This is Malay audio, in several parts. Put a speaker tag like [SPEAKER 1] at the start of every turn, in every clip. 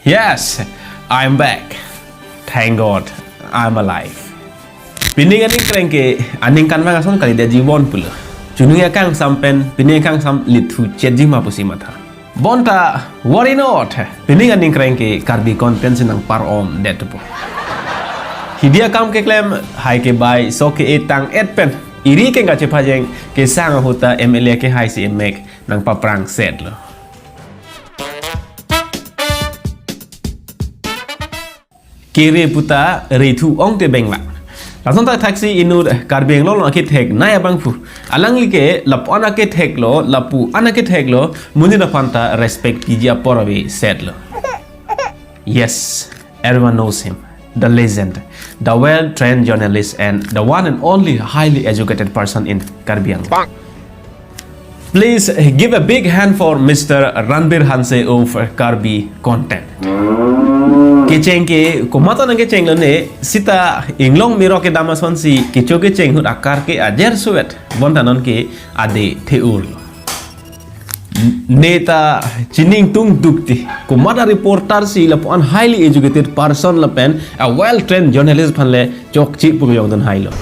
[SPEAKER 1] Yes, I'm back. Thank God, I'm alive. Piningan ni kerengke aning kan vangason kali dia jiwon pula. Jununya kang sampen piningan kang sam litu cedji mapusi mata. Bonta worry not. Piningan ni kerengke karbi konten senang par om detupo. Hidia kam ke klem hai ke bai so ke etang etpen. Iri ke ngace pajeng ke sang hota MLA ke hai si emek nang paprang set lo. Kiri puta ritu ong te beng la. Langsung tak taksi inur karbeng lo akit hek naya bangpu. Alang like lap on akit hek lo lapu anakit hek lo muni na panta respect kijia porawi said lo. Yes, everyone knows him. The legend, the well-trained journalist and the one and only highly educated person in Karbiang. Please give a big hand for Mr. Ranbir Hanse of Karbi content. Keceng ke kumata nang keceng lo ne sita inglong miro ke damason si kecho keceng hut akar ke ajar suet bontanon ke ade theul neta chining tung dukti kumata reporter si lapon highly educated person lapen a well trained journalist phanle chokchi pugyong don hailo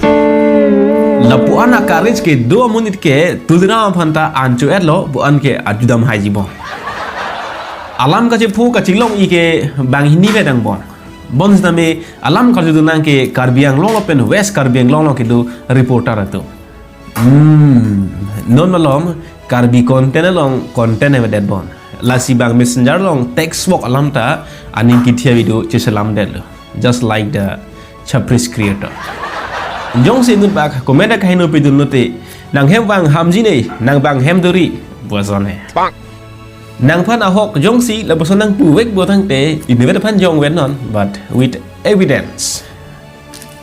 [SPEAKER 1] lapuan akarij ke 2 minute ke tulina phanta anchu etlo buan ke ajudam hajibo alam ka chepu ka chilong ike bang hini bedang bon bons name alam ka judunang ke Karbiang long pen west Karbiang long ke do reporter ato non malom Karbi content long content ever dead bon lasi bang messenger long text work alam ta aning kitia video chesalam dead just like the chapris creator jong se nut bak komenda ka hino pedun note nang hem bang hamji nei nang bang hem dori bozon he nang phan ahok jong si la boson nang pu wek bo thang te invet phan jong wen non but with evidence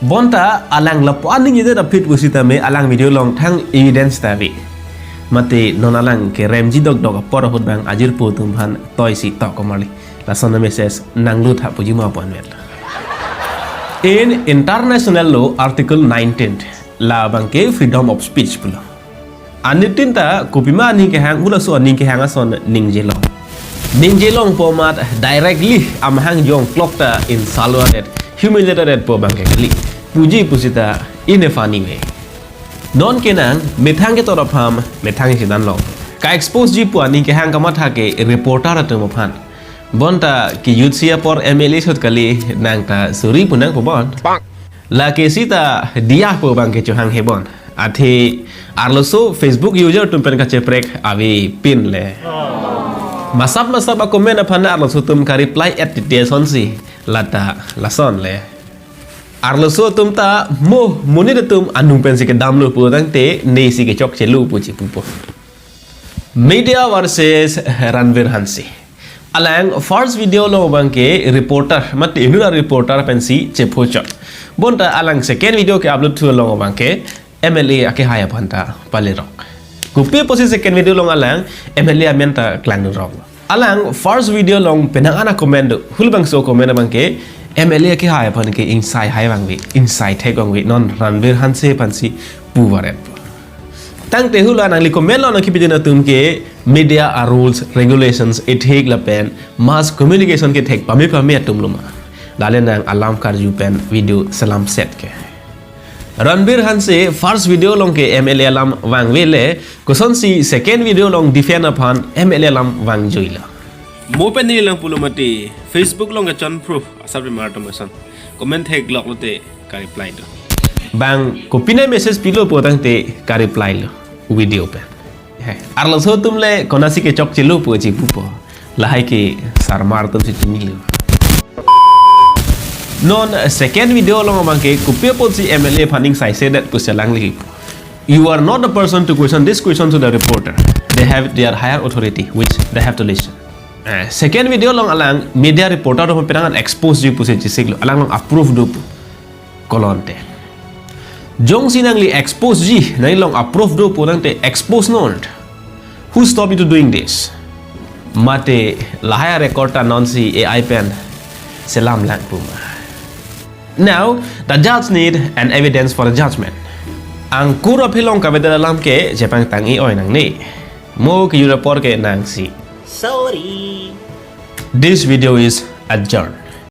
[SPEAKER 1] bonta alang la pon ni de da fit busita me alang video long thang evidence ta vi mate non alang ke remji dog dog por hot bang ajir pu tum phan toy si to komali la son message nang lut ha pu jima pon vel in international law article 19 la bang ke freedom of speech pula anitinta kupima ni ke hang ula so ning ke hang ason ning jelong pomat directly am hang jong klokta in salwadet humiliated po bang ke kali puji pusita in a funny way non kenang methang ke torapam methang ke dan long ka expose ji po ning ke hang kamatha ke reporter atum phan bonta ki yutsia por MLA sot kali nang ta suri punang po bon la ke sita dia po bang ke chohang hebon Ati arloso Facebook user tumpen ka ceprek avi pin le. Masap aku komen apa na arloso tum ka reply at dia sonsi lata lason le. Arloso tum ta mo muni de tum anung pensi ke damlo pu tang te ne si ke chok chelu pu chi pupo. Media versus Ranbir Hanse. Alang first video lo bangke reporter mat inura reporter pensi chepo chok. Bonta alang second video ke upload tu lo bangke MLA ake haya panta pale rock. Kupi posi second video long alang MLA amenta klan rock. Alang first video long penang ana comment hulbang so comment bangke MLA ake haya pan ke inside hai bangwi inside thek bangwi non Ranbir Hanse pansi puwaret. Tang te hula nang li comment lo nang kipidina tum ke media rules regulations ethik la pen mass communication ke thek pame tum luma. Dalen nang alam karju pen video salam set ke. Ranbir Hanse first video long ke MLA alam wang wele kuson si second video long defend upon MLA alam wang joila mo pen ni lang pulo mati Facebook long ke chon proof asab martomason comment hek lok lote ka reply do bang ko pina message pilo potang te ka reply lo video pen arlo so tumle konasi ke chok chelu po chi pupo lahai ke sarmar tum si chimilo non second video long bangke kupia si MLA funding sai said that pusalang lagi you are not the person to question this question to the reporter they have their higher authority which they have to listen second video long alang media reporter do penangan expose ji puse jisiglo alang long approve do kolonte jong sinang li expose ji nai long approve do podang te expose not who stop you to doing this mate lahaya record ta non si AI pen selam lang puma. Now, the judge need an evidence for a judgment. Ang kuro pilong kabeda dalam ke Jepang tangi oy nang ni. Mo ke report ke nang si.
[SPEAKER 2] Sorry.
[SPEAKER 1] This video is adjourn